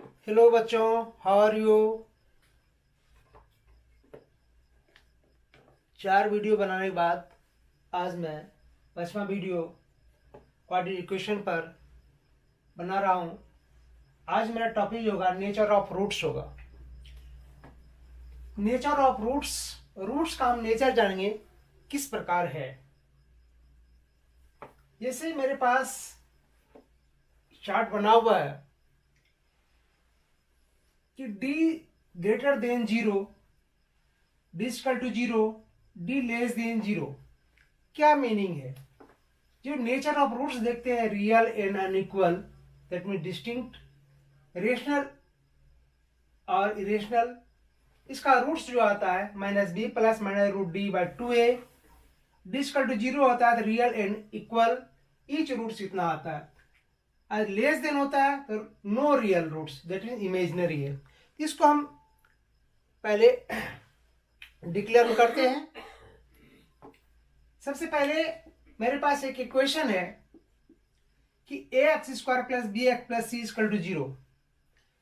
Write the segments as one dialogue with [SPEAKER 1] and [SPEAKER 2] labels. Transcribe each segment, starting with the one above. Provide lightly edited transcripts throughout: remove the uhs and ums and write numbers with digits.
[SPEAKER 1] Hello बच्चों, how are you. 4 video बनाने के बाद आज मैं 5वां वीडियो क्वाड्रेटिक इक्वेशन पर बना रहा हूँ। आज मेरा टॉपिक होगा नेचर ऑफ रूट्स होगा। नेचर ऑफ रूट्स, रूट्स का हम नेचर जानेंगे किस प्रकार है। जैसे मेरे पास चार्ट बना हुआ है कि d greater than 0, d equal to 0, d less than 0। क्या मीनिंग है? जो नेचर ऑफ रूट्स देखते हैं, real and unequal, that mean distinct, rational और इरेशनल। इसका रूट्स जो आता है -b plus minus root d by 2a। D equal to 0 होता है तो real and equal, each roots इतना आता है। और लेस देन होता है तो no real roots, that mean imaginary है। इसको हम पहले डिक्लेयर करते हैं। सबसे पहले मेरे पास एक इक्वेशन है कि ax² plus bx plus c equal to 0,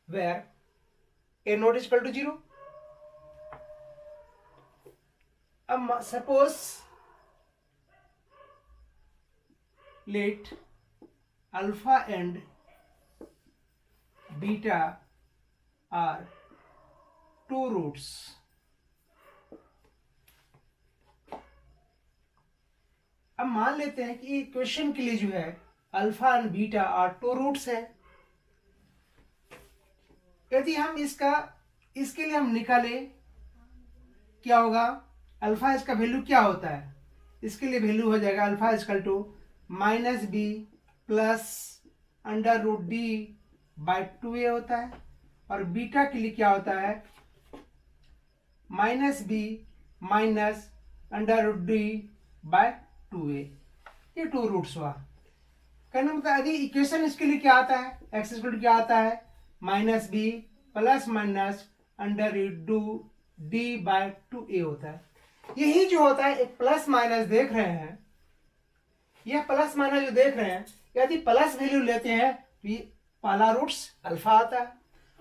[SPEAKER 1] where a not equal to 0। अब suppose let alpha and beta are 2 roots. अब मान लेते हैं कि इक्वेशन के लिए जो है alpha and beta are 2 roots है। यदि हम इसके लिए हम निकाले, क्या होगा? अल्फा इसका वैल्यू क्या होता है? इसके लिए वैल्यू हो जाएगा alpha equal to -b plus under root d by 2a होता है। और बीटा के लिए क्या होता है? -b minus under root d by 2a। ये 2 रूट्स हुआ। कहने मतलब यदि इक्वेशन इसके लिए क्या आता है, एक्स इक्वल टू क्या आता है? -b plus minus under root d by 2a होता है। यही जो होता है, एक प्लस माइनस देख रहे हैं, यह प्लस माइनस जो देख रहे हैं, यदि प्लस वैल्यू लेते हैं तो ये पहला रूट्स अल्फा आता है,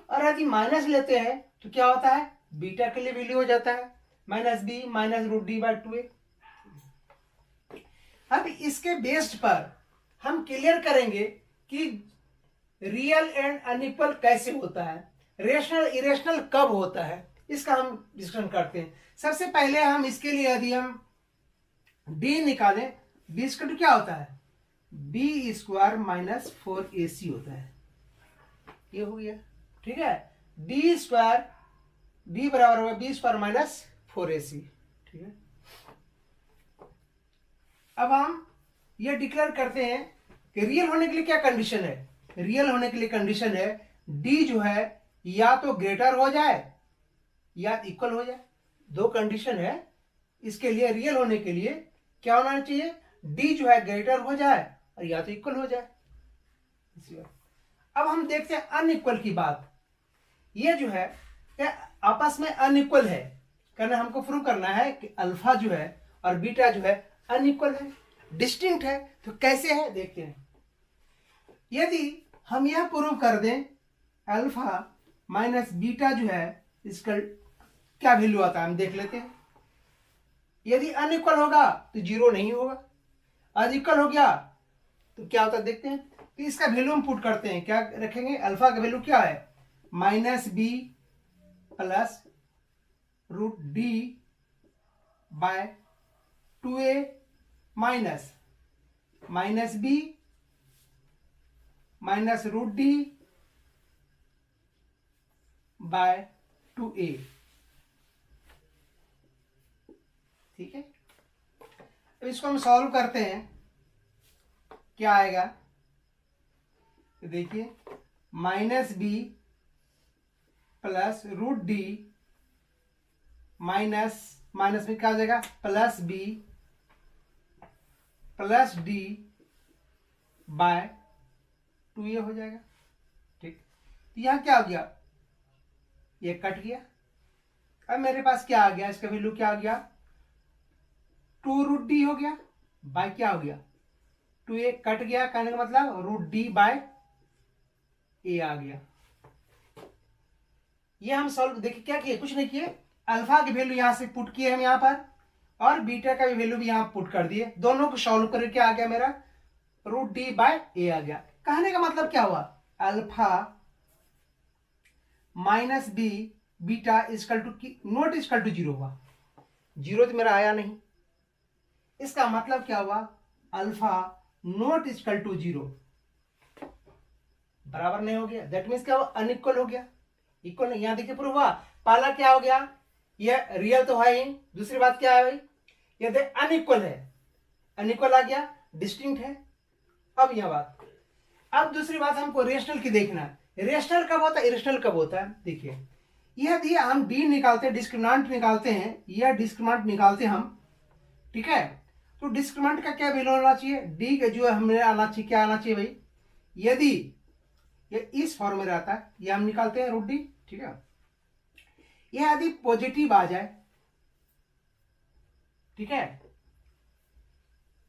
[SPEAKER 1] और यदि माइनस लेते हैं तो क्या होता है? बीटा के लिए वैल्यू हो जाता है -b minus root d by 2a। अब इसके बेस्ड पर हम क्लियर करेंगे कि रियल एंड अनइक्वल कैसे होता है, रेशनल इरेशनल कब होता है, इसका हम डिस्कशन करते हैं। सबसे पहले हम इसके लिए यदि हम d निकालें, b स्क्वायर क्या होता है? b स्क्वायर माइनस 4ac होता है। ये हो गया, ठीक है। d स्क्वायर, d बराबर होगा b स्क्वायर माइनस 4ac, ठीक है। अब हम ये डिक्लेयर करते हैं कि रियल होने के लिए क्या कंडीशन है? रियल होने के लिए कंडीशन है d जो है या तो ग्रेटर हो जाए या इक्वल हो जाए। 2 कंडीशन है इसके लिए। रियल होने के लिए क्या होना चाहिए? d जो है ग्रेटर हो जाए और या तो इक्वल हो जाए। अब हम देखते हैं अनइक्वल की बात। ये जो है आपस में अनइक्वल है, करना हमको प्रूव करना है कि अल्फा जो है और बीटा जो है अनइक्वल है, डिस्टिंक्ट है। तो कैसे है देखते हैं। यदि हम यह प्रूव कर दें अल्फा माइनस बीटा जो है इसका क्या वैल्यू आता है, हम देख लेते हैं। यदि अनइक्वल होगा तो 0 नहीं होगा, और इक्वल हो गया तो क्या होता है देखते हैं। तो इसका वैल्यू हम पुट करते हैं, क्या रखेंगे? अल्फा का वैल्यू क्या है? -b plus root d by 2a minus -b minus root d by 2a, ठीक है। अब इसको हम सॉल्व करते हैं, क्या आएगा? तो देखिए -b plus root d minus minus में क्या हो जाएगा? +b plus D by 2a हो जाएगा, ठीक। तो यहां क्या हो गया? ये कट गया। अब मेरे पास क्या आ गया? इसका वैल्यू क्या आ गया? 2 रूट डी हो गया बाय क्या हो गया? 2a कट गया, कहने का मतलब रूट डी बाय ए आ गया। ये हम सॉल्व देखिए क्या किए, कुछ नहीं किए, अल्फा की वैल्यू यहां से पुट किए हम यहाँ पर, और बीटा का भी वैल्यू भी यहां पुट कर दिए, दोनों को सॉल्व करके क्या आ गया मेरा, √d/a आ गया। कहने का मतलब क्या हुआ, alpha minus b beta equal to not equal to 0 हुआ, 0 तो मेरा आया नहीं, इसका मतलब क्या हुआ, अल्फा नॉट इजकल टू 0 बराबर नहीं हो गया, दैट मीन्स क्या हुआ, अनइक्वल हो गया, इक्वल नहीं। यहां देखिए प्रूफ हुआ, पहला क्या हो गया, ये रियल तो है ही, दूसरी बात क्या है भाई, ये अनइक्वल है, अनइक्वल आ गया, डिस्टिंक्ट है। अब यह बात, अब दूसरी बात हमको रेशनल की देखना है, रेशनल कब होता है, इरेशनल कब होता है। देखिए यदि हम डी निकालते हैं, डिस्क्रिमिनेंट निकालते हैं, यह डिस्क्रिमिनेंट निकालते हैं हम, ठीक है, तो डिस्क्रिमिनेंट का क्या वैल्यू होना चाहिए, डी का जो हमें आना चाहिए, क्या आना चाहिए भाई, यदि ये इस फॉर्म में रहता है, ये हम निकालते हैं √d, ठीक है, यह यदि पॉजिटिव आ जाए, ठीक है,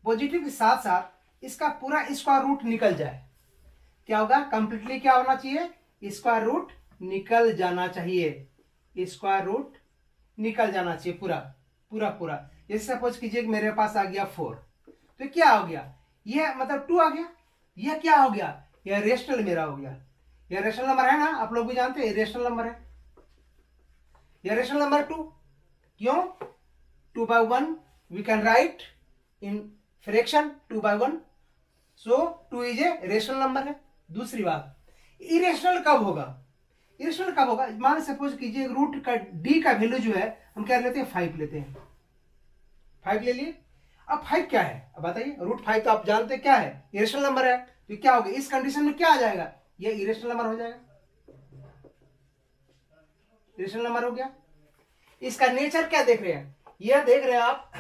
[SPEAKER 1] पॉजिटिव के साथ साथ इसका पूरा स्क्वायर रूट निकल जाए, क्या होगा, कंप्लीटली क्या होना चाहिए, स्क्वायर रूट निकल जाना चाहिए, स्क्वायर रूट निकल जाना चाहिए पूरा पूरा पूरा। जैसे सपोज कीजिए कि मेरे पास आ गया 4, तो क्या हो गया, यह मतलब 2 आ गया, यह क्या हो गया, यह रेशनल मेरा हो गया, यह रेशनल नंबर है ना, आप लोग भी जानते हैं रेशनल नंबर है, यह रेशनल नंबर 2, क्यों, 2/1 we can write in fraction 2/1, so 2 is a rational number है। दूसरी बात, इरेशनल कब होगा, इरेशनल कब होगा, मान सपोज कीजिए रूट का डी का वैल्यू जो है हम क्या लेते हैं, 5 लेते हैं, 5 ले लिए, अब 5 क्या है, अब बताइए, √5 तो आप जानते हैं क्या है, इरेशनल नंबर है, तो क्या होगा, इस कंडीशन में क्या आ जाएगा, ये इरेशनल नंबर हो जाएगा, इरेशनल नंबर हो गया। इसका नेचर क्या देख रहे हैं, यह देख रहे हैं आप,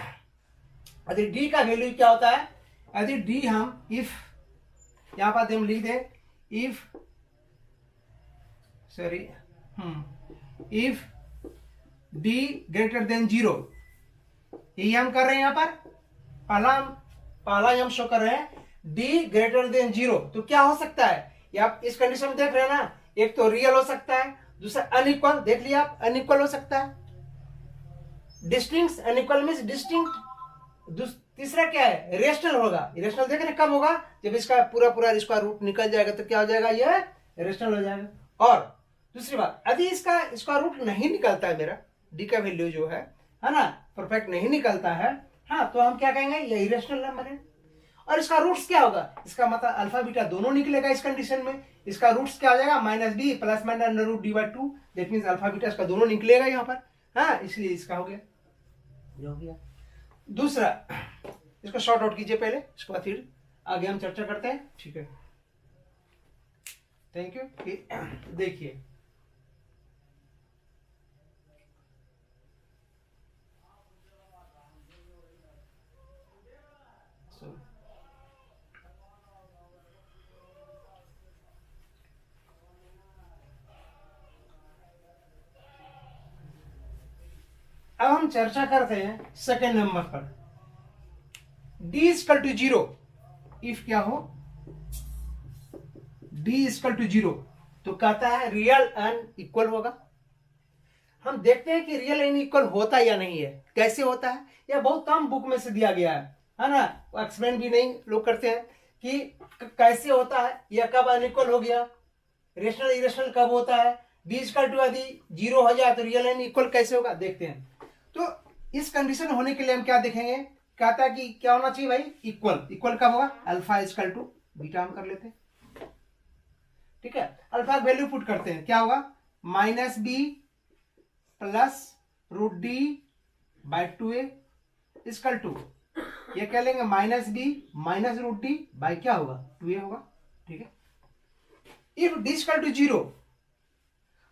[SPEAKER 1] यदि डी का वैल्यू क्या होता है, यदि डी हम इफ यहां पर हम लिख दें, if sorry if D greater than 0, यही हम कर रहे हैं यहां पर, पहला हम शो कर रहे हैं डी ग्रेटर देन 0, तो क्या हो सकता है, ये आप इस कंडीशन में देख रहे हैं ना, एक तो रियल हो सकता है, दूसरा अनइक्वल, देख लिया आप, अनइक्वल हो सकता है, डिस्टिंक्ट, अनइक्वल मींस डिस्टिंक्ट, तीसरा क्या है, रेशनल होगा, रेशनल देख रहे कब होगा, जब इसका पूरा पूरा स्क्वायर रूट निकल जाएगा, तो क्या हो जाएगा, यह रेशनल हो जाएगा। और दूसरी बात, यदि इसका स्क्वायर रूट नहीं निकलता है, मेरा डी का वैल्यू जो है ना, परफेक्ट नहीं निकलता है, हाँ, तो हम क्या कहेंगे, ये इरेशनल नंबर है। और इसका रूट्स क्या होगा, इसका मतलब अल्फा बीटा दोनों निकलेगा इस कंडीशन में, इसका रूट्स क्या आ जाएगा, -b plus minus √d/2, that means alpha beta इसका दोनों निकलेगा यहाँ पर, हाँ, इसलिए इसका हो गया, ये हो गया। दूसरा, इसको शॉर्ट आउट कीजिए पहले, इसके बाद फिर आगे हम चर्चा करते हैं, ठीक है, थैंक यू। देखिए अब हम चर्चा करते हैं सेकेंड नंबर पर, d इक्वल टू 0, इफ क्या हो, d इक्वल टू 0, तो कहता है रियल अनइक्वल होगा। हम देखते हैं कि रियल अनइक्वल होता या नहीं है, कैसे होता है, यह बहुत कम बुक में से दिया गया है ना, एक्सप्लेन भी नहीं लोग करते हैं कि कैसे होता है, यह कब अनइक्वल हो गया, रेशनल इरेशनल कब होता है, d इक्वल टू यदि 0 हो जाए तो रियल अनइक्वल कैसे होगा, देखते हैं। तो इस कंडीशन होने के लिए हम क्या देखेंगे, कहता है कि क्या होना चाहिए भाई, इक्वल, इक्वल कब होगा, अल्फा इक्वल टू बीटा हम कर लेते हैं, ठीक है, अल्फा वैल्यू पुट करते हैं, क्या होगा, -b plus √d/2a equal to, ये क्या लेंगे, -b माइनस √d क्या होगा, 2a होगा, ठीक है। If d equal to 0,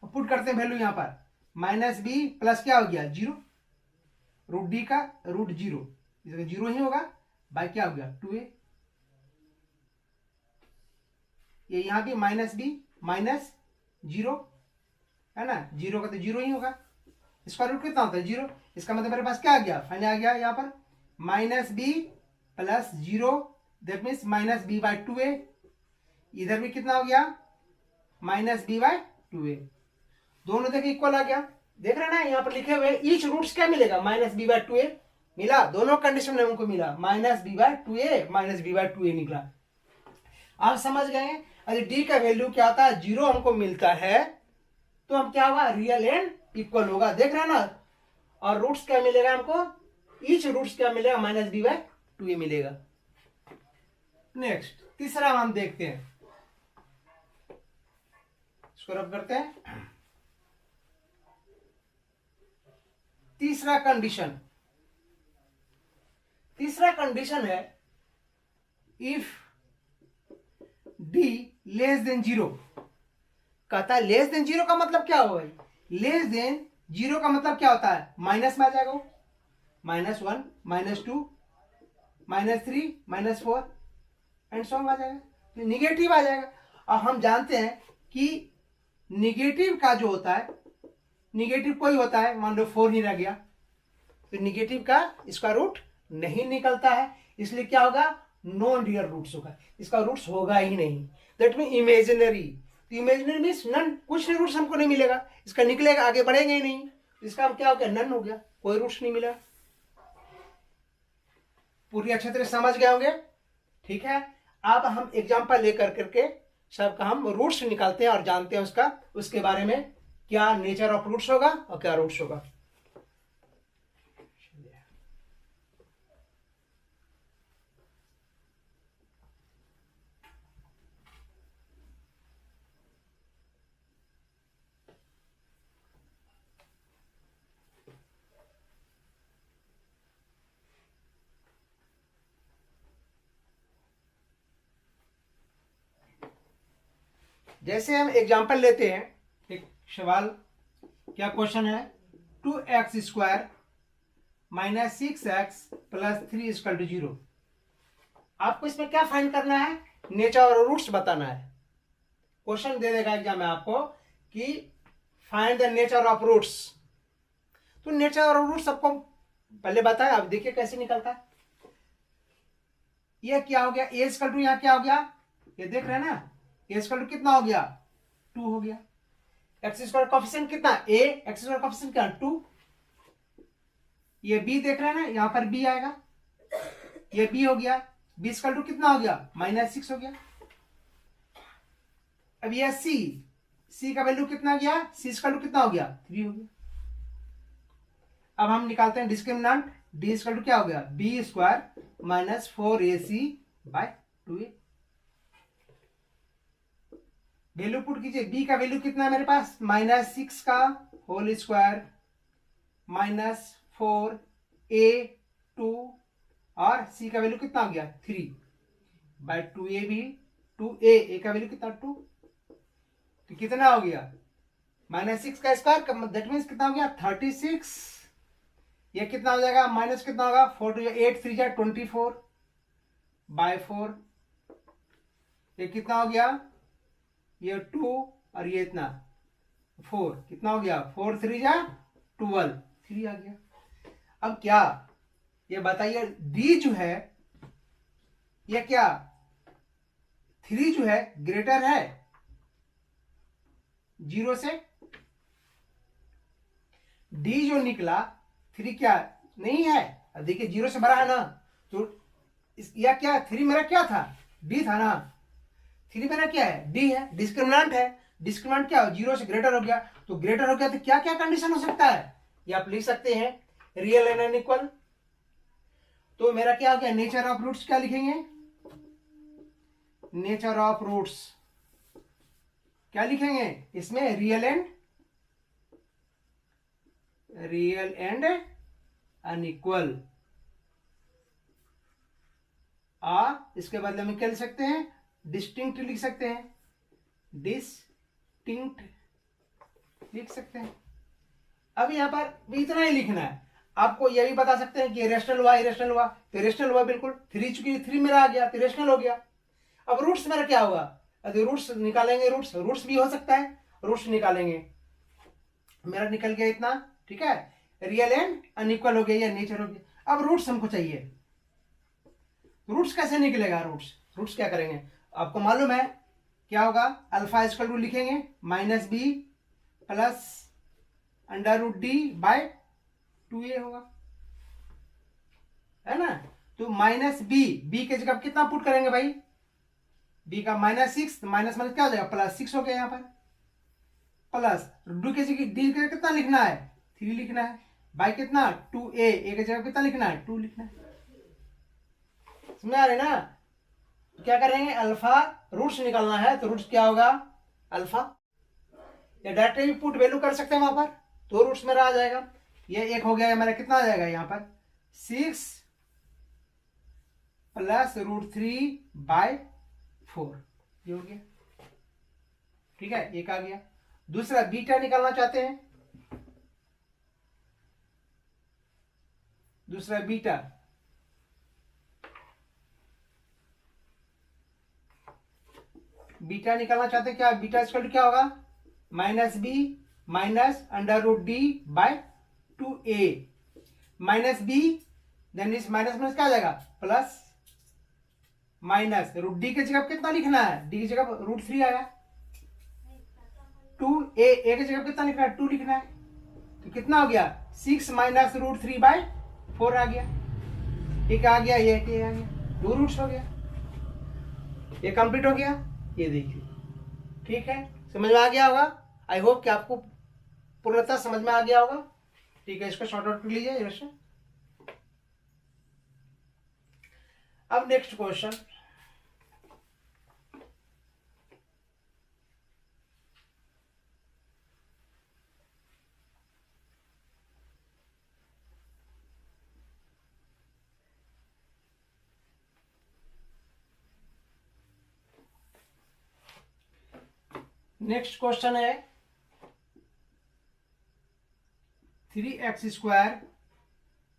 [SPEAKER 1] put करते हैं वैल्यू यहां पर, -b प्लस क्या हो गया 0, √d का √0, इसका 0 ही होगा, बाय क्या हो गया 2a, ये यहां भी -b माइनस 0 है ना, 0 का तो 0 ही होगा, स्क्वायर रूट कितना होता है 0, इसका मतलब मेरे पास क्या आ गया, फाइनल आ गया यहाँ पर -b plus 0, that means -b/2a, इधर भी कितना हो गया -b/2a। दोनों देखिए इक्वल आ गया, देख रहे हैं ना यहाँ पर लिखे हुए ईच रूट्स क्या मिलेगा minus b by two a मिला, दोनों कंडीशन में हमको मिला minus b by two a minus b by two a निकला। आप समझ गए। अरे डी का वैल्यू क्या होता है, जीरो हमको मिलता है तो हम क्या होगा रियल एंड इक्वल होगा, देख रहे हैं ना। और रूट्स क्या मिलेगा हमको, ईच रूट्स क्या मिलेगा माइनस बी बाय टू ए मिलेगा। नेक्स्ट तीसरा हम देखते हैं, इसको रब करते हैं। तीसरा कंडीशन है if D less than zero. कहता है लेस देन जीरो का मतलब क्या होगा, लेस देन जीरो का मतलब क्या होता है, माइनस में आ जाएगा, -1 -2 -3 -4 एंड सो आ जाएगा, तो निगेटिव आ जाएगा। और हम जानते हैं कि निगेटिव का जो होता है, निगेटिव कोई होता है, मान लो 4 नहीं रह गया, तो निगेटिव का इसका रूट नहीं निकलता है, इसलिए क्या होगा नॉन रियल रूट्स होगा, इसका रूट्स होगा ही नहीं, दैट मीन इमेजिनरी। तो इमेजिनरी मीन्स नन, कुछ रूट्स हमको नहीं मिलेगा, इसका निकलेगा आगे बढ़ेंगे ही नहीं, इसका हम क्या हो गया नन हो गया, कोई रूट्स नहीं मिला। पूरी अच्छे तरह समझ गए होंगे, ठीक है। अब हम एग्जांपल लेकर करके सबका हम रूट्स निकालते हैं और जानते हैं उसके बारे में क्या नेचर ऑफ रूट्स होगा और क्या रूट्स होगा। जैसे हम एग्जांपल लेते हैं, एक सवाल, क्या क्वेश्चन है, 2x² - 6x + 3 = 0। आपको इसमें क्या फाइंड करना है, नेचर और रूट्स बताना है। क्वेश्चन दे देगा एग्जाम में आपको कि find the nature of roots, तो नेचर और रूट्स सबको पहले बताया, अब देखिए कैसे निकलता है। ये क्या हो गया, a = यहाँ क्या हो गया, ये देख रहे हैं ना, a = कितना हो गया 2 हो गया, x² कोएफिशिएंट कितना a, x² कोएफिशिएंट क्या 2, ये b देख रहे हैं ना, यहां पर b आएगा, ये b हो गया, b = कितना हो गया -6 हो गया। अब ये c का वैल्यू कितना गया, c = कितना हो गया 3 हो गया। अब हम निकालते हैं डिस्क्रिमिनेंट, d = क्या हो गया b² - 4ac/2a। वैल्यू पुट कीजिए, b का वैल्यू कितना है मेरे पास -6 का होल स्क्वायर -4a2 और c का वैल्यू कितना हो गया 3/2a भी 2a का वैल्यू कितना 2, तो कितना हो गया -6 का स्क्वायर, दैट मीन्स कितना हो गया 36। ये कितना हो जाएगा माइनस कितना होगा 4 2 8 3 24/4, ये कितना हो गया, ये 2 और ये इतना 4, कितना हो गया 4 3 12, 3 आ गया। अब क्या ये बताइए, d जो है ये क्या 3 जो है ग्रेटर है 0 से, d जो निकला 3 क्या नहीं है, अब देखिए 0 से बड़ा है ना, तो या क्या 3 मेरा क्या था d था ना, 3 मेरा क्या है d है, डिस्क्रिमिनेंट है, डिस्क्रिमिनेंट क्या हो 0 से ग्रेटर हो गया, तो ग्रेटर हो गया तो क्या क्या कंडीशन हो सकता है, ये आप लिख सकते हैं रियल एंड अनइक्वल। तो मेरा क्या हो गया नेचर ऑफ रूट्स, क्या लिखेंगे नेचर ऑफ रूट्स, क्या लिखेंगे इसमें रियल एंड अनइक्वल, इसके बदले में क्या लिख सकते हैं डिस्टिंक्ट लिख सकते हैं, डिस्टिंक्ट लिख सकते हैं। अब यहां पर इतना ही लिखना है, आपको यह भी बता सकते हैं कि रेशनल हुआ इरेशनल हुआ, तो रेशनल हुआ बिल्कुल 3 चूंकि 3 मेरा आ गया तो रेशनल हो गया। अब रूट्स मेरा क्या होगा, यदि रूट्स निकालेंगे, रूट्स भी हो सकता है, रूट्स निकालेंगे, मेरा निकल गया इतना, ठीक है, रियल एंड अनइक्वल हो गया या नेचर हो गया। अब रूट्स हमको चाहिए, रूट्स कैसे निकलेगा, रूट्स क्या करेंगे, आपको मालूम है क्या होगा, अल्फा = लिखेंगे -b plus under root d by 2a होगा, है ना। तो माइनस बी के जगह कितना पुट करेंगे भाई, बी का -6, माइनस माइनस क्या हो जाएगा, +6 हो गया यहाँ पर। प्लस डी के जगह डी का कितना लिखना है, 3 लिखना है, बाई कितना 2a, ए की जगह कितना लिखना है, 2 लिखना है। समझ आ रहे ना। तो क्या करेंगे, अल्फा रूट्स निकालना है, तो रूट्स क्या होगा, अल्फा, या डायरेक्ट भी पुट वैल्यू कर सकते हैं वहां पर, तो रूट्स मेरा आ जाएगा। ये एक हो गया, मेरा कितना आ जाएगा यहाँ पर 6 प्लस √3/4, ये हो गया, ठीक है, एक आ गया। दूसरा बीटा निकालना चाहते हैं, दूसरा बीटा, बीटा निकालना चाहते हैं, क्या बीटा इक्वल टू क्या होगा, -b minus under root d by 2a, -b then इस माइनस माइनस क्या आ जाएगा, प्लस माइनस रूट डी की जगह कितना लिखना है, डी की जगह √3 आया, 2a, a की जगह कितना लिखना है, 2 लिखना है, तो कितना हो गया 6 माइनस √3/4 आ गया, एक आ गया, ये आ गया, 2 रूट्स हो गया, ये कंप्लीट हो गया। ये देखिए, ठीक है, समझ में आ गया होगा। आई होप कि आपको पूर्णतः समझ में आ गया होगा। ठीक है, इसको शॉर्ट आउट कर लीजिए क्वेश्चन। अब नेक्स्ट क्वेश्चन, नेक्स्ट क्वेश्चन है 3x²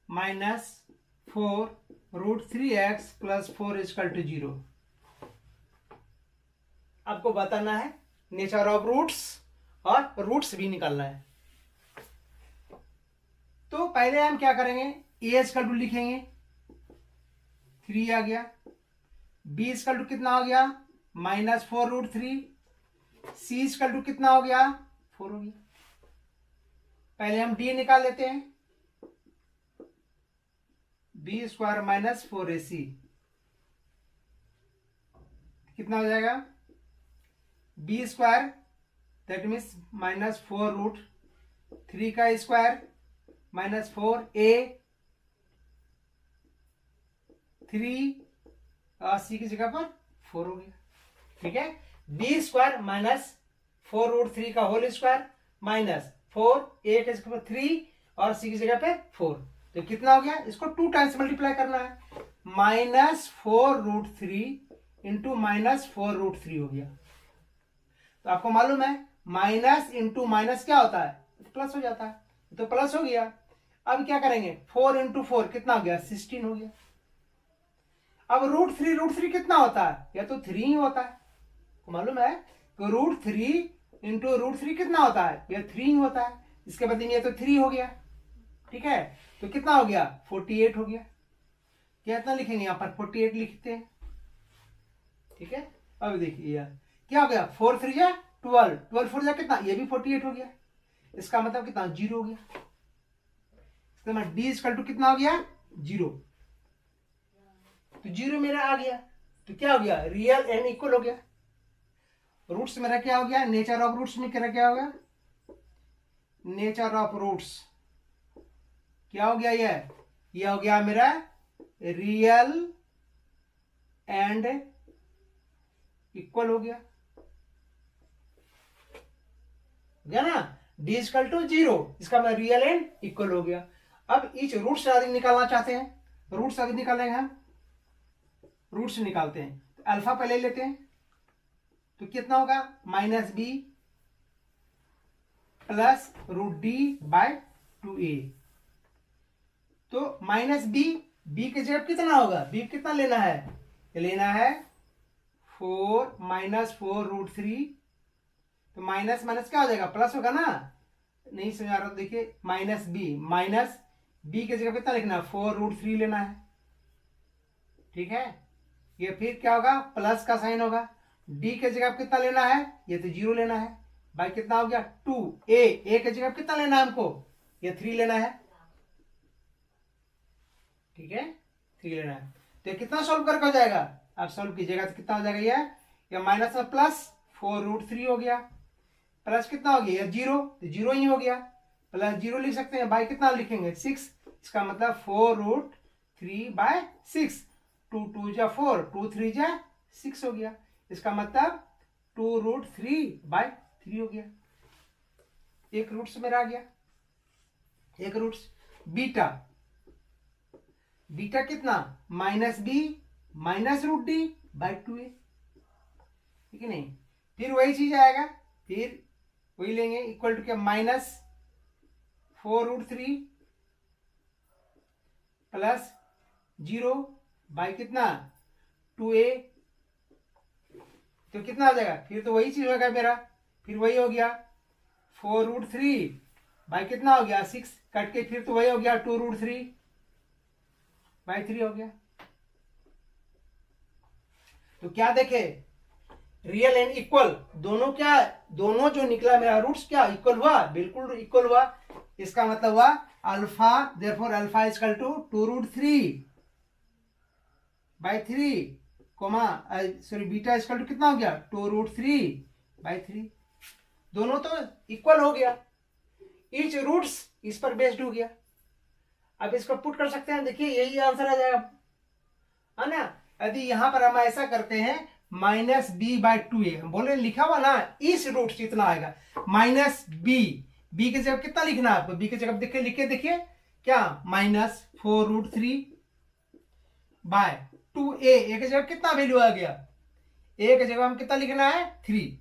[SPEAKER 1] माइनस 4√3x प्लस 4 = 0। आपको बताना है नेचर ऑफ रूट्स और रूट्स भी निकालना है। तो पहले हम क्या करेंगे, a = लिखेंगे, 3 आ गया, b = कितना हो गया, -4√3, c = कितना हो गया, 4 हो गया। पहले हम d निकाल लेते हैं, b² - 4ac कितना हो जाएगा, b² दैट मीन्स -4√3 का स्क्वायर -4a 3 और c की जगह पर 4 हो गया, ठीक है। b² -4√3 का होल स्क्वायर -4a की जगह पर 3 और c की जगह पे 4, तो कितना हो गया, इसको 2 टाइम्स मल्टीप्लाई करना है, -4√3 इंटू -4√3 हो गया। तो आपको मालूम है माइनस इंटू माइनस क्या होता है, प्लस हो जाता है, तो प्लस हो गया। अब क्या करेंगे, 4 × 4 कितना हो गया, 16 हो गया। अब √3 कितना होता है, या तो 3 ही होता है, तो मालूम है तो √3 इंटू √3 कितना होता है, यह 3 ही होता है, इसके बाद ये तो 3 हो गया, ठीक है। तो कितना हो गया, 48 हो गया। क्या इतना लिखेंगे, यहाँ पर 48 लिखते हैं, ठीक है। अब देखिए यार क्या हो गया, 4 3 जा 12, 12 4 जा कितना, ये भी 48 हो गया, इसका मतलब कितना, 0 हो गया। इसका मतलब d = कितना हो गया, 0, तो 0 मेरा आ गया, तो क्या हो गया, रियल एंड इक्वल हो गया। रूट्स मेरा क्या हो गया, नेचर ऑफ रूट्स में क्या हो गया, नेचर ऑफ रूट्स क्या हो गया, ये हो गया मेरा रियल एंड इक्वल हो गया ना, d = 0, इसका मतलब रियल एंड इक्वल हो गया। अब इच रूट्स निकालना चाहते हैं, रूट्स अभी निकालेंगे हम, रूट्स निकालते हैं, तो अल्फा पहले लेते हैं, तो कितना होगा, -b प्लस √d/2a, तो -b की जगह कितना होगा, b कितना लेना है, लेना है 4 -4√3, तो माइनस माइनस क्या हो जाएगा, प्लस होगा ना, नहीं समझ आ रहा, देखिए -b की जगह कितना लिखना है, 4√3 लेना है, ठीक है। ये फिर क्या होगा, प्लस का साइन होगा, d की जगह कितना लेना है, ये तो 0 लेना है, बाई कितना हो गया 2a की जगह कितना लेना है हमको, ये 3 लेना है, ठीक है 3 लेना है। तो ये कितना सोल्व करके हो जाएगा, आप सोल्व कीजिएगा तो कितना हो जाएगा, ये माइनस में प्लस 4√3 हो गया, प्लस कितना हो गया, 0 तो 0 ही हो गया, प्लस 0 लिख सकते हैं, बाई कितना लिखेंगे 6, इसका मतलब 4√3/6, 2 2 जा 4, 2 3 जा 6 हो गया, इसका मतलब 2√3/3 हो गया। एक रूट्स मेरा आ गया, एक रूट्स। बीटा, बीटा कितना -b -√d/2a, ठीक है नहीं, फिर वही चीज आएगा, फिर वही लेंगे, इक्वल टू क्या -4√3 प्लस 0 बाई कितना 2a, तो कितना आ जाएगा, फिर तो वही चीज होगा मेरा, फिर वही हो गया 4√3 बाई कितना हो गया 6, कट के फिर तो वही हो गया 2√3/3 हो गया। तो क्या देखे, रियल एंड इक्वल दोनों, क्या दोनों जो निकला मेरा रूट्स क्या इक्वल हुआ, बिल्कुल इक्वल हुआ, इसका मतलब हुआ alpha, therefore alpha is equal to 2√3/3 comma sorry beta is equal to कितना हो गया 2√3/3, दोनों तो इक्वल हो गया, ईच रूट्स इस पर बेस्ड हो गया। अब इसको पुट कर सकते हैं, देखिए यही आंसर आ जाएगा, है ना। यदि यहां पर हम ऐसा करते हैं -b/2a, हम बोले लिखा हुआ ना इस रूट्स इतना आएगा, -b की जगह कितना लिखना है आपको, b की जगह देखिए, लिख के देखिए क्या -4√3/2a, a की जगह कितना वैल्यू आ गया, a की जगह हम कितना लिखना है 3,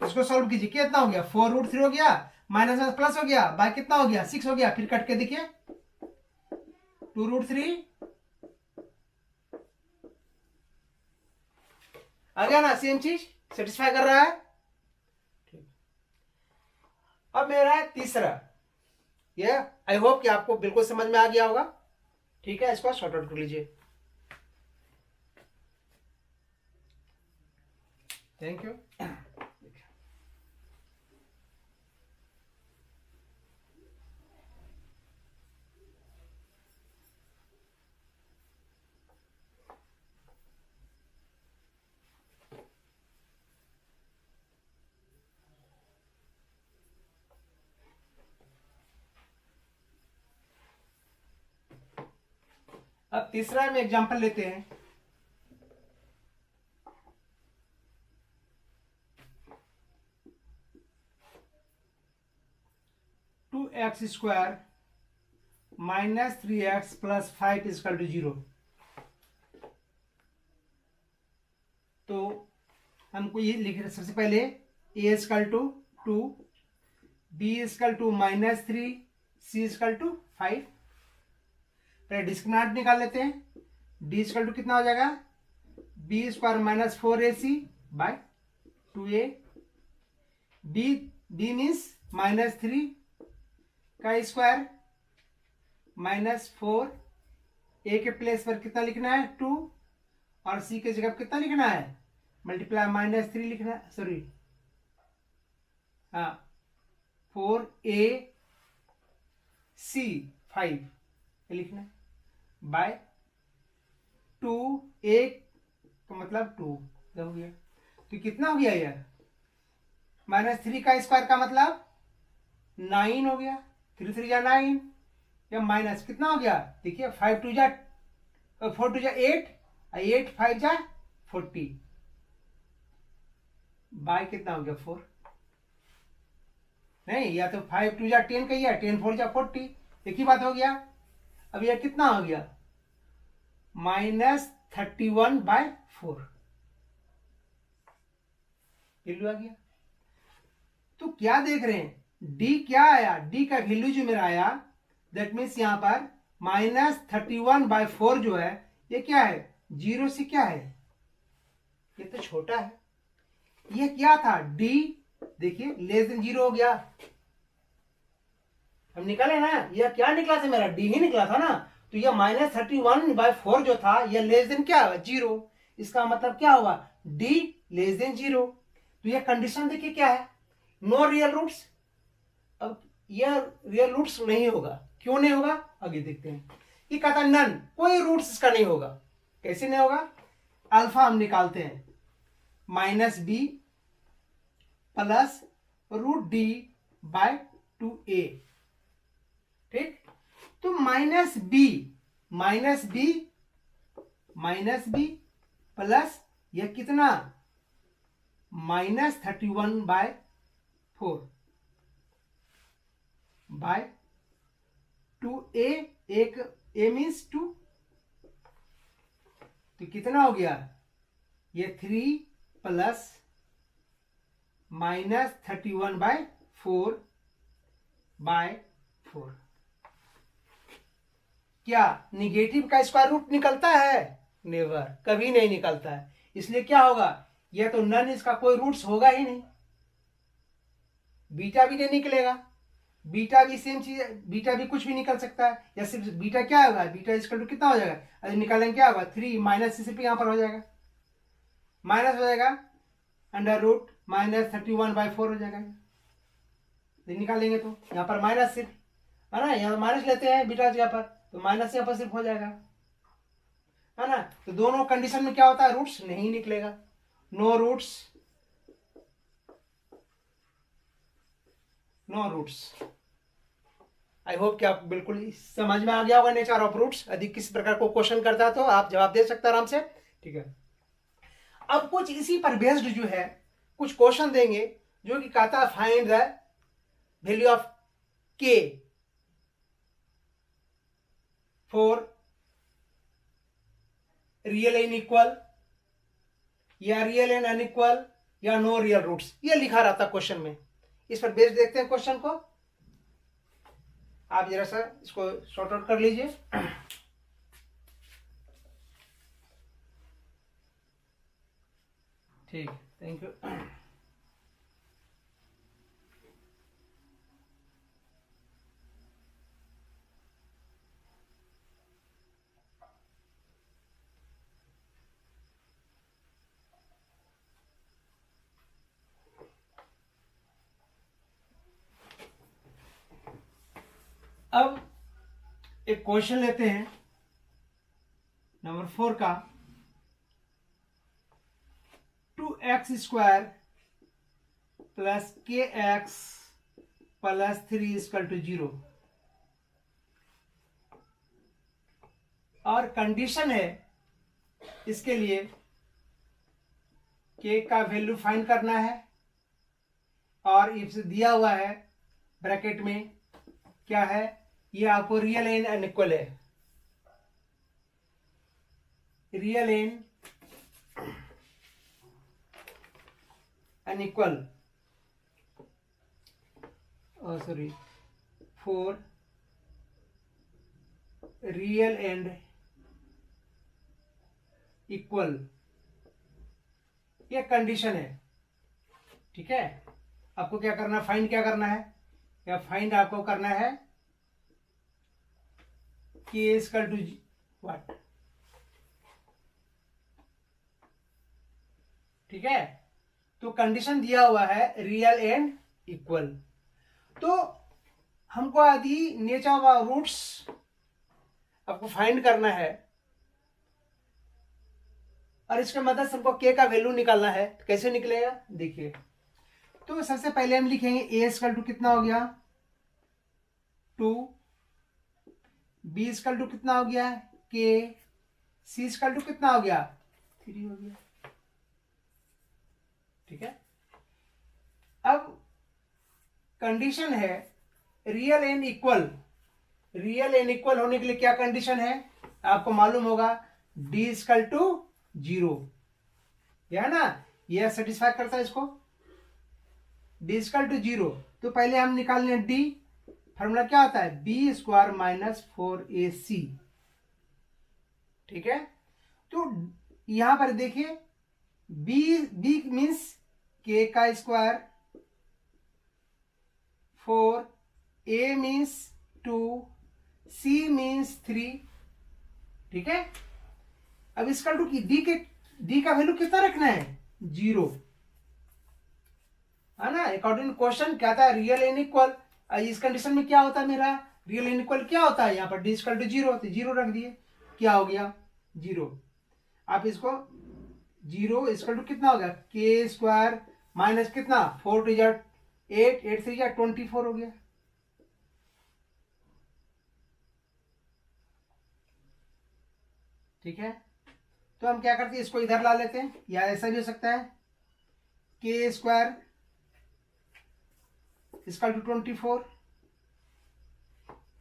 [SPEAKER 1] इसको सॉल्व कीजिए, कितना हो गया 4√3 हो गया, माइनस में प्लस हो गया, बाय कितना हो गया 6 हो गया, फिर कट के देखिए 2√3 आ गया ना, सेम चीज सेटिस्फाई कर रहा है। अब मेरा है तीसरा, ये आई होप कि आपको बिल्कुल समझ में आ गया होगा, ठीक है, इसको शॉर्ट आउट कर लीजिए, थैंक यू। अब तीसरा में एग्जांपल लेते हैं, (2x² - 3x + 5 = 0। तो हमको ये लिख रहे, सबसे पहले a = 2, b = -3, c = 5, पहले डिस्क्रिमिनेंट निकाल लेते हैं, d = कितना हो जाएगा b² - 4ac/2a, b मीन्स -3 का स्क्वायर -4, a के प्लेस पर कितना लिखना है 2, और c के जगह कितना लिखना है मल्टीप्लाई -3 लिखना है, सॉरी हाँ 4ac 5 लिखना है, बाय 2a का मतलब 2 हो गया, तो कितना हो गया यार -3 का स्क्वायर का मतलब 9 हो गया, 3 3 जा 9, या माइनस कितना हो गया देखिए 5 2 जा 4 2 जा 8, 8 5 जा 40, बाय कितना हो गया 4, नहीं या तो 5 2 जा 10 का, 10 4 जा 40, एक ही बात हो गया। अब यह कितना हो गया -31/4 वैल्यू आ गया। तो क्या देख रहे हैं, d क्या आया, d का वैल्यू जो मेरा आया, दैट मीन्स यहां पर -31/4 जो है ये क्या है 0 से क्या है, ये तो छोटा है, ये क्या था d देखिए <0 हो गया, हम निकाले ना, यह क्या निकला था मेरा d ही निकला था ना, तो यह -31/4 जो था यह क्या 0, इसका मतलब क्या होगा d <0, तो यह कंडीशन देखिए क्या है, नो रियल रूट्स। अब यह रियल रूट्स नहीं होगा, क्यों नहीं होगा आगे देखते हैं। ये कहता नन, कोई रूट्स इसका नहीं होगा। कैसे नहीं होगा? अल्फा हम निकालते हैं -b plus √d bye 2a। ठीक, तो माइनस बी प्लस यह कितना -31/4 बाय 2a, एक a मीन्स 2, तो कितना हो गया ये 3 प्लस -31/4 क्या निगेटिव का स्क्वायर रूट निकलता है? नेवर, कभी नहीं निकलता है। इसलिए क्या होगा, यह तो नन, इसका कोई रूट्स होगा ही नहीं। बीटा भी नहीं निकलेगा, बीटा भी सेम चीज है, बीटा भी कुछ भी निकल सकता है। या सिर्फ बीटा क्या होगा, बीटा इक्वल टू कितना हो जाएगा, अरे निकालेंगे क्या होगा 3 माइनस सिर्फ यहाँ पर हो जाएगा, माइनस हो जाएगा √ -31/4 हो जाएगा। निकालेंगे तो यहाँ पर माइनस सिर्फ है ना, यहाँ माइनस लेते हैं बीटा जगह पर, तो माइनस यहाँ पर सिर्फ हो जाएगा, है ना। तो दोनों कंडीशन में क्या होता है, रूट्स नहीं निकलेगा, no roots, no roots. I hope कि आप बिल्कुल समझ में आ गया होगा नेचर ऑफ रूट्स। यदि किसी प्रकार को क्वेश्चन करता है तो आप जवाब दे सकते हैं आराम से। ठीक है, अब कुछ इसी पर बेस्ड जो है कुछ क्वेश्चन देंगे जो कि कहता है फाइंड द वैल्यू ऑफ के फॉर रियल एंड इक्वल, या रियल एंड अनइक्वल, या नो रियल रूट्स, ये लिखा रहता क्वेश्चन में। इस पर बेस्ड देखते हैं क्वेश्चन को। आप जरा सा इसको सॉर्ट आउट कर लीजिए। ठीक, थैंक यू। अब एक क्वेश्चन लेते हैं नंबर 4 का। 2x² प्लस kx प्लस 3 = 0 और कंडीशन है इसके लिए k का वैल्यू फाइंड करना है, और इफ दिया हुआ है ब्रैकेट में क्या है, ये आपको रियल एंड अनइक्वल है, real and unequal, sorry, for real and equal, ये कंडीशन है। ठीक है, आपको क्या करना, फाइंड क्या करना है, या फाइंड आपको करना है k = व्हाट। ठीक है, तो कंडीशन दिया हुआ है रियल एंड इक्वल। तो हमको यदि नेचर ऑफ रूट्स आपको फाइंड करना है और इसके मदद से हमको k का वैल्यू निकालना है, तो कैसे निकलेगा देखिए। तो सबसे पहले हम लिखेंगे a = कितना हो गया 2, b = कितना हो गया k, c = कितना हो गया 3 हो गया। ठीक है, अब कंडीशन है real and equal. Real and equal होने के लिए क्या कंडीशन है, आपको मालूम होगा d = 0, यह है ना, यह सेटिस्फाई करता है इसको, d = 0। तो पहले हम निकाल लें d, फॉर्मूला क्या होता है b² - 4ac। ठीक है, तो यहां पर देखिए b मीन्स k का square, 4, a means 2, c means 3। ठीक है, अब इसका d का वैल्यू कितना रखना है 0, है ना, अकॉर्डिंग क्वेश्चन क्या था, रियल एंड इक्वल। इस कंडीशन में क्या होता है मेरा, रियल एंड इक्वल क्या होता है, यहाँ पर डी इक्वल टू जीरो, तो जीरो रख दिए, क्या हो गया जीरो। आप इसको जीरो इक्वल टू कितना हो गया, के स्क्वायर माइनस कितना, 4 टू जा 8, 8 3 जा 24 हो गया। ठीक है, तो हम क्या करते हैं, इसको इधर ला लेते हैं, या ऐसा भी हो सकता है, के स्क्वायर इक्वल टू 24।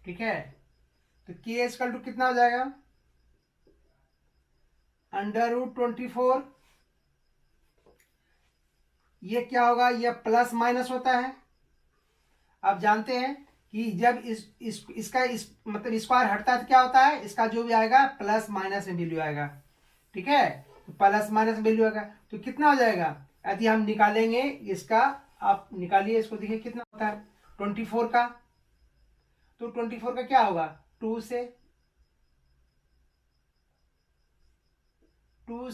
[SPEAKER 1] ठीक है, तो के इक्वल टू कितना हो जाएगा, अंडर रूट 24। ये क्या होगा, ये प्लस माइनस होता है। आप जानते हैं कि जब इसका मतलब स्क्वायर हटता है तो क्या होता है, इसका जो भी आएगा प्लस माइनस में वैल्यू आएगा। ठीक है, तो प्लस माइनस वैल्यू आएगा, तो कितना हो जाएगा, यदि हम निकालेंगे इसका, आप निकालिए इसको, देखिए कितना होता है 24 का, तो 24 का क्या होगा, 2 से 2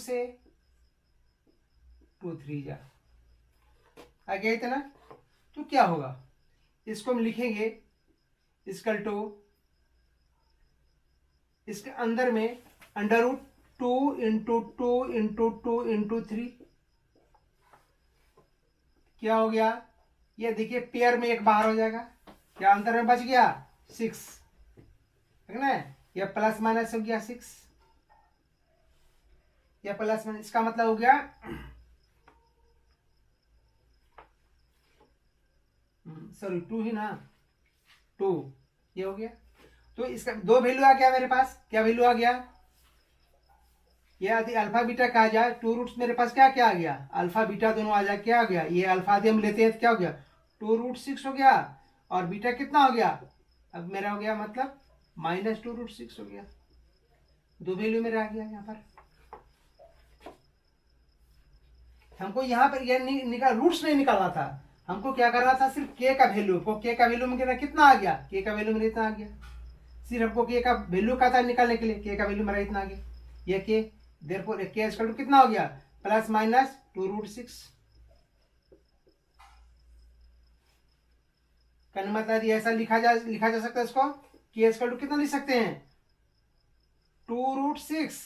[SPEAKER 1] 3 जा आ गया इतना। तो क्या होगा, इसको हम लिखेंगे इसकल टू, इसके अंदर में अंडर रूट 2 × 2 × 2 × 3, क्या हो गया, ये देखिए पेयर में एक बाहर हो जाएगा, क्या अंदर में बच गया 6, है ना, ये प्लस माइनस हो गया 6, या प्लस माइनस, इसका मतलब हो गया सॉरी 2 ही ना, 2, ये हो गया। तो इसका दो वैल्यू आ गया मेरे पास, क्या वैल्यू आ गया, ये यदि अल्फा बीटा कहा जाए, 2 रूट्स मेरे पास क्या क्या आ गया, अल्फा बीटा दोनों आ जाए, क्या हो गया, ये अल्फा यदि हम लेते हैं तो क्या हो गया 2√6 हो गया, और बीटा कितना हो गया, अब मेरा हो गया मतलब -2√6 हो गया। दो वैल्यू मेरा आ गया यहाँ पर। हमको यहाँ पर ये निकाल रूट्स नहीं निकालना था, हमको क्या करना था, सिर्फ के का वैल्यू को, के का वैल्यू मेरा कितना आ गया, के का वैल्यू मेरा इतना आ गया, सिर्फ हमको के का वैल्यू का था निकालने के लिए, के का वैल्यू मेरा इतना आ गया, ये के, देयरफॉर के इक्वल टू कितना हो गया, +-2√6। कहने मतलब ऐसा लिखा जा सकता है इसको, के इक्वल टू कितना लिख सकते हैं, 2√6,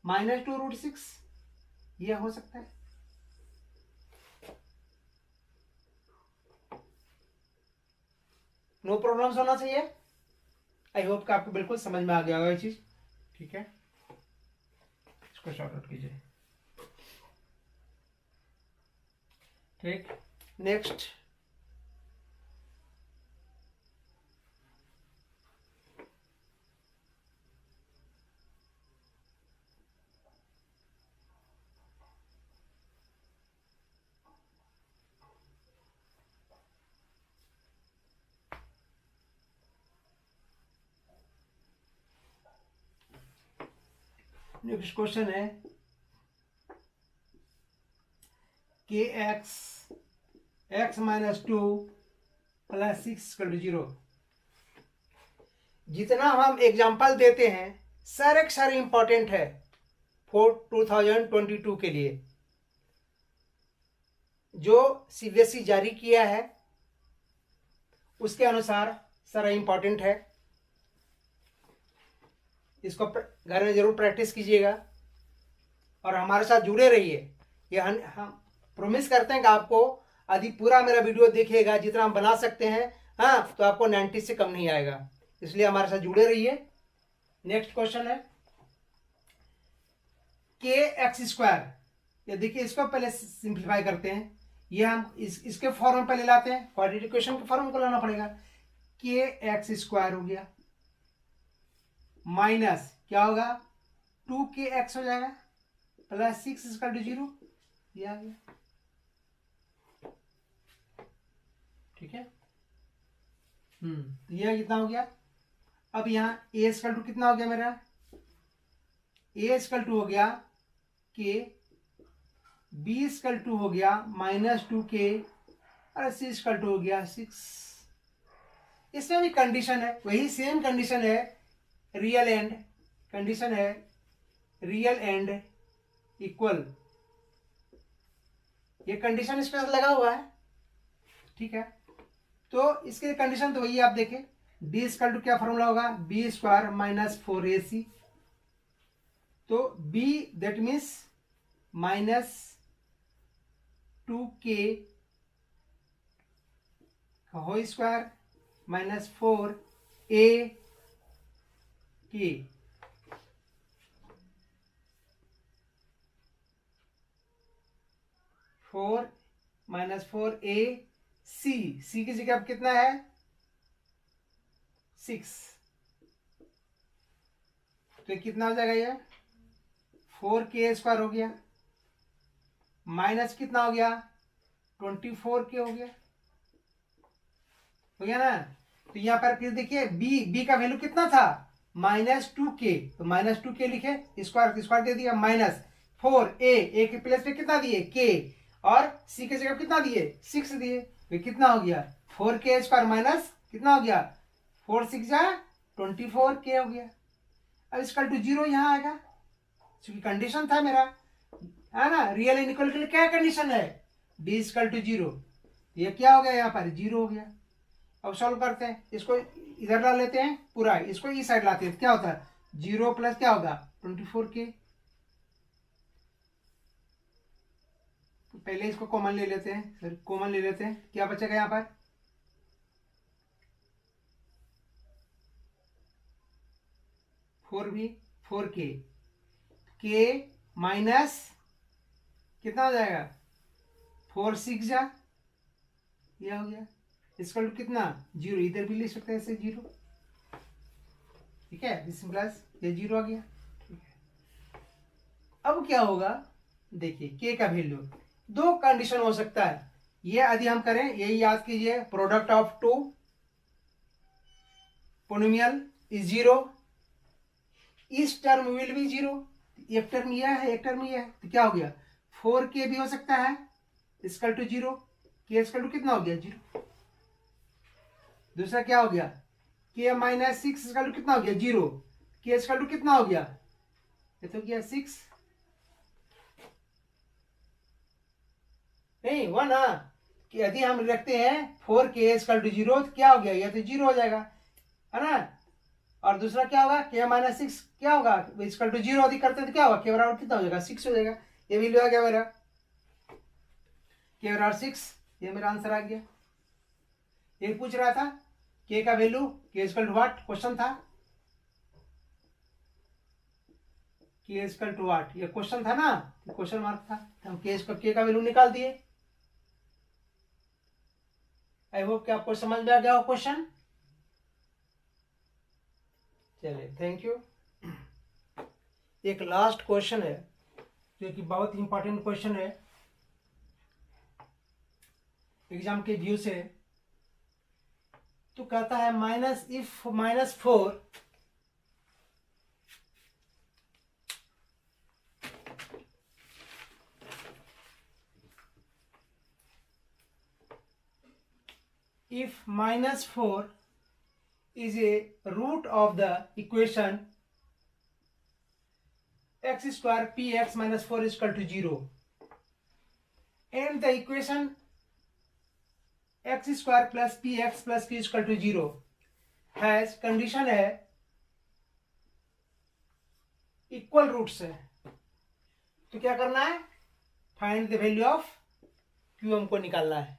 [SPEAKER 1] -2√6, यह हो सकता है। नो प्रॉब्लम्स होना चाहिए। आई होप कि आपको बिल्कुल समझ में आ गया होगा ये चीज। ठीक है, इसको शॉर्ट आउट कीजिए। ठीक, नेक्स्ट क्वेश्चन है, के x -2 + 6 = 0। जितना हम एग्जाम्पल देते हैं सारे इंपॉर्टेंट है फॉर 2022 के लिए, जो सीबीएसई जारी किया है उसके अनुसार सारा इंपॉर्टेंट है। इसको घर में जरूर प्रैक्टिस कीजिएगा और हमारे साथ जुड़े रहिए। ये हम प्रॉमिस करते हैं कि आपको यदि पूरा मेरा वीडियो देखिएगा, जितना हम बना सकते हैं, हाँ, तो आपको 90 से कम नहीं आएगा, इसलिए हमारे साथ जुड़े रहिए। नेक्स्ट क्वेश्चन है, kx²। ये देखिए, इसको पहले सिंप्लीफाई करते हैं, ये हम इसके फॉर्म पहले लाते हैं, क्वाड्रेटिक इक्वेशन के फॉर्म को लाना पड़ेगा। kx² हो गया, माइनस क्या होगा 2kx हो जाएगा, +6 = 0, ये आ गया। ठीक है, ये कितना हो गया। अब यहाँ a = कितना हो गया मेरा, a = हो गया k, b = हो गया -2k, और c = हो गया 6। इसमें भी कंडीशन है, वही सेम कंडीशन है, रियल एंड कंडीशन है, रियल एंड इक्वल। ये कंडीशन इसके साथ लगा हुआ है, ठीक है। तो इसके कंडीशन तो वही आप देखें, डी स्क्वायर टू क्या फॉर्मूला होगा, बी स्क्वायर माइनस 4ac, तो B that means minus 2k whole square minus 4ak, 4 minus 4ac, C की जगह अब कितना है 6, तो कितना हो जाएगा ये 4k स्क्वायर हो गया, माइनस कितना हो गया 24k हो गया ना। तो यहां पर फिर देखिए बी का वैल्यू कितना था -2k, तो -2k लिखे, स्क्वायर दे दिया, माइनस 4a के प्लेस पे कितना दिए k, और c के जगह कितना दिए 6 दिए, तो कितना हो गया 4k स्क्वायर माइनस कितना हो गया 4 6 जा 24k हो गया। अब इसका टू 0 यहाँ आएगा, क्योंकि कंडीशन था मेरा, है ना, रियल इनइक्वल के लिए क्या कंडीशन है, डी इक्वल टू 0, ये क्या हो गया यहाँ पर 0 हो गया। अब सॉल्व करते हैं, इसको इधर ला लेते हैं पूरा, इसको इस साइड लाते हैं, क्या होता है 0 प्लस क्या होगा 24k, तो पहले इसको कॉमन ले लेते हैं, फिर कॉमन ले लेते हैं, क्या बचेगा यहाँ पर 4k, k माइनस कितना हो जाएगा 4 6 जा, यह हो गया, इसका कितना 0, इधर भी लिख सकते हैं ऐसे 0, ठीक है, दिस प्लस ये 0 आ गया, ठीक है। अब क्या होगा देखिए, k का वैल्यू दो कंडीशन हो सकता है, ये यदि हम करें, यही याद कीजिए, product of two polynomial is 0, इस टर्म विल बी 0, एक टर्म यह है एक टर्म यह है, तो क्या हो गया 4k भी हो सकता है equal to 0, k equal to कितना हो गया 0, दूसरा क्या हो गया k माइनस 6 इक्वल टू कितना हो गया 0, k इक्वल टू कितना हो गया, ये तो गया 6 नहीं 1, हाँ, यदि हम रखते हैं 4k इक्वल टू 0 तो क्या हो गया, ये तो 0 हो जाएगा, है ना, और दूसरा क्या होगा k माइनस 6 क्या होगा इक्वल टू 0 अधिक करते हैं तो क्या होगा k बराबर कितना हो जाएगा 6 हो जाएगा, ये वैल्यू आ गया मेरा k बराबर 6, ये मेरा आंसर आ गया। ये पूछ रहा था k का value k equal to what, question था k इक्वल टू व्हाट, ये क्वेश्चन था ना, क्वेश्चन मार्क था, तो हम k का वैल्यू निकाल दिए। आई होप कि आपको समझ में आ गया हो क्वेश्चन। चलिए थैंक यू। एक लास्ट क्वेश्चन है जो कि बहुत इंपॉर्टेंट क्वेश्चन है एग्जाम के व्यू से, तो कहता है if -4 if -4 is a root of the equation x square px minus 4 is equal to 0 and the equation x square plus px plus q is equal to 0 has condition है equal roots है, तो क्या करना है find the value of q हमको निकालना है,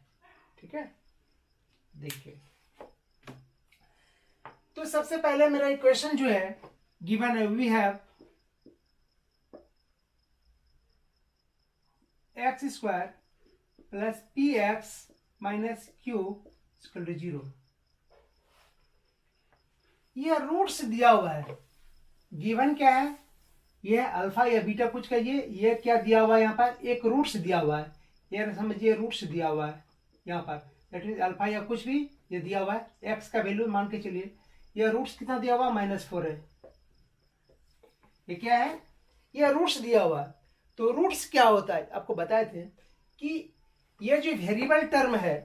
[SPEAKER 1] ठीक है। देखिए तो सबसे पहले मेरा इक्वेशन जो है गिवन है, we have x square plus P x minus q equal to 0, यह रूट्स दिया हुआ है, गिवन क्या है, यह अल्फा या बीटा कुछ कहिए, यह क्या दिया हुआ है यहाँ पर एक रूट्स दिया हुआ है, यह समझिए रूट्स दिया हुआ है यहाँ पर, दैट मीन अल्फा या कुछ भी ये दिया हुआ है, एक्स का वैल्यू मान के चलिए, यह रूट्स कितना दिया हुआ -4 है, ये क्या है यह रूट्स दिया हुआ है। तो रूट्स क्या होता है आपको बताए थे कि यह जो वेरिएबल टर्म है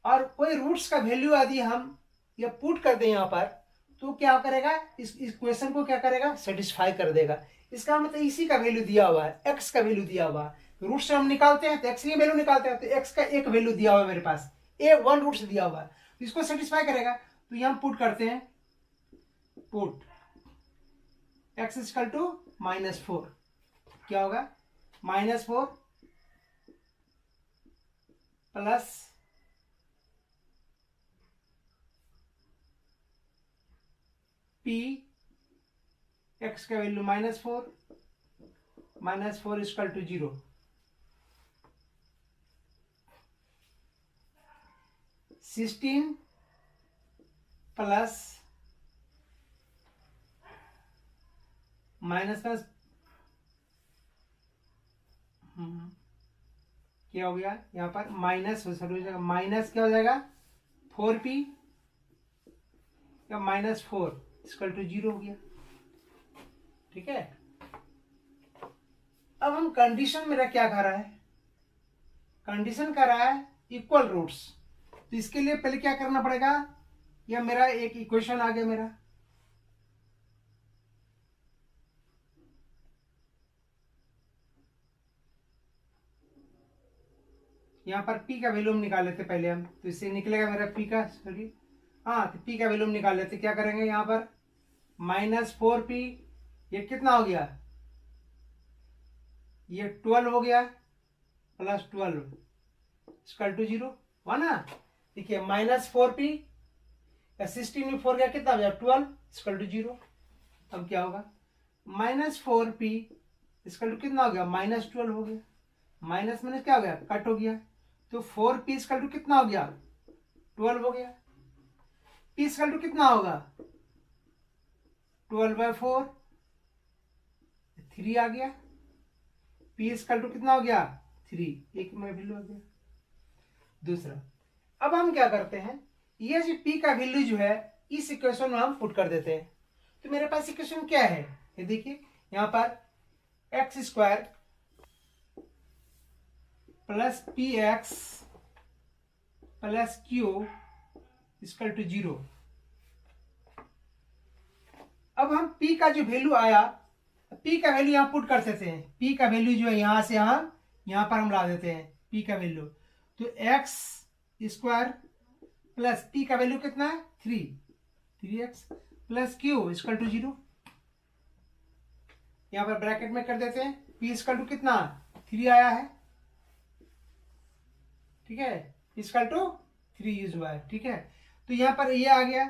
[SPEAKER 1] और कोई रूट्स का वैल्यू यदि हम यह पुट कर दें यहाँ पर, तो क्या करेगा इस इक्वेशन को क्या करेगा सेटिस्फाई कर देगा, इसका मतलब इसी का वैल्यू दिया हुआ है, एक्स का वैल्यू दिया हुआ है, तो रूट से हम निकालते हैं तो एक्स की वैल्यू निकालते हैं, तो एक्स का एक वैल्यू दिया हुआ है मेरे पास, ए 1 रूट से दिया हुआ है, तो इसको सेटिस्फाई करेगा। तो यहां पुट करते हैं, पुट एक्स इक्वल टू -4, क्या होगा -4 प्लस पी, एक्स का value -4 equal to 0, (16) plus minus में क्या हो गया यहाँ पर माइनस हो जाएगा, माइनस क्या हो जाएगा 4p या -4 इक्वल टू 0 हो गया। ठीक है, अब हम कंडीशन मेरा क्या कह रहा है, कंडीशन कह रहा है इक्वल रूट्स, तो इसके लिए पहले क्या करना पड़ेगा, यह मेरा एक इक्वेशन आ गया मेरा, यहाँ पर p का वैल्यू हम निकाल लेते पहले हम, तो इससे निकलेगा मेरा p का, सॉरी हाँ, तो p का वैल्यू हम निकाल लेते, क्या करेंगे यहाँ पर -4p, ये कितना हो गया, ये 12 हो गया, प्लस 12 इक्वल टू 0 हुआ ना। देखिए -4p या 16 में 4 गया, कितना हो गया 12 इक्वल टू 0। अब क्या होगा -4p इक्वल टू कितना हो गया -12 हो गया, माइनस माइनस क्या हो गया कट हो गया, तो 4p इक्वल टू कितना हो गया 12 हो गया, p इक्वल टू कितना होगा 12/4, 3 आ गया, p इक्वल टू कितना हो गया 3, एक में वैल्यू आ गया। दूसरा, अब हम क्या करते हैं, ये जो p का वैल्यू जो है इस इक्वेशन में हम पुट कर देते हैं, तो मेरे पास इक्वेशन क्या है, ये देखिए यहाँ पर x² plus px plus q equal to 0। अब हम p का जो वैल्यू आया, p का वैल्यू यहाँ पुट कर देते हैं, p का वैल्यू जो है यहाँ से यहाँ पर हम ला देते हैं p का वैल्यू, तो x² प्लस p का वैल्यू कितना है 3x plus q equal to 0, यहाँ पर ब्रैकेट में कर देते हैं, p इक्वल टू कितना 3 आया है, ठीक है, इक्वल टू 3 यूज हुआ है। ठीक है, तो यहाँ पर ये आ गया।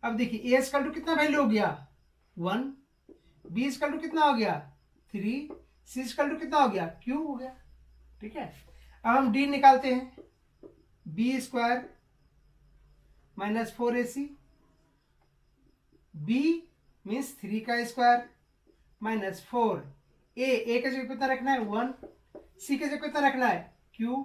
[SPEAKER 1] अब देखिए a इक्वल टू कितना वैल्यू हो गया 1, b इक्वल टू कितना हो गया 3, c इक्वल टू कितना हो गया q हो गया। ठीक है, अब हम d निकालते हैं, b² -4ac, b मीन्स 3 का स्क्वायर -4, a के जगह कितना रखना है 1, c के जगह कितना रखना है q,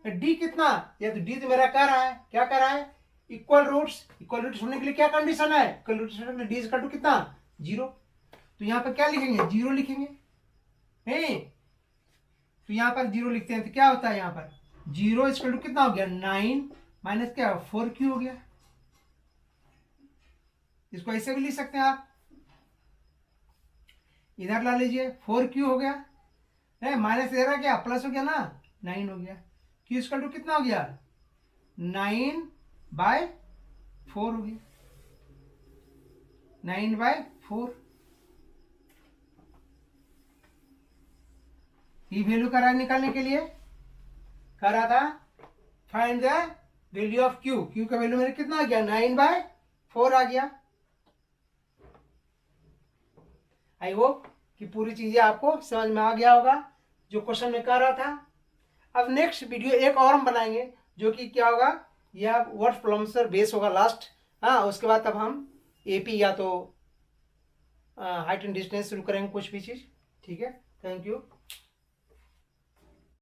[SPEAKER 1] डी कितना, या तो डी तो मेरा कह रहा है, क्या कह रहा है इक्वल रूट्स, इक्वल रूट्स होने के लिए क्या कंडीशन है, इक्वल रूट्स होने के लिए डी इक्वल टू कितना 0, तो यहाँ पर क्या लिखेंगे 0 लिखेंगे, हैं तो यहाँ पर 0 लिखते हैं, तो क्या होता है यहाँ पर 0 इक्वल टू कितना हो गया 9 माइनस क्या 4q हो गया। इसको ऐसे भी लिख सकते हैं आप, इधर ला लीजिए 4q हो गया, माइनस इधर क्या प्लस हो गया ना 9 हो गया, q इक्वल टू कितना हो गया 9/4 हो गया, 9/4। ये वैल्यू करा निकालने के लिए कर रहा था find the value of q, q का वैल्यू मेरे कितना आ गया 9/4 आ गया। आई होप कि पूरी चीजें आपको समझ में आ गया होगा जो क्वेश्चन में कर रहा था। अब नेक्स्ट वीडियो एक और हम बनाएंगे जो कि क्या होगा, यह वर्ड प्रॉब्लम पर बेस होगा लास्ट, हाँ उसके बाद तब हम एपी या तो हाइट एंड डिस्टेंस शुरू करेंगे कुछ भी चीज। ठीक है, थैंक यू।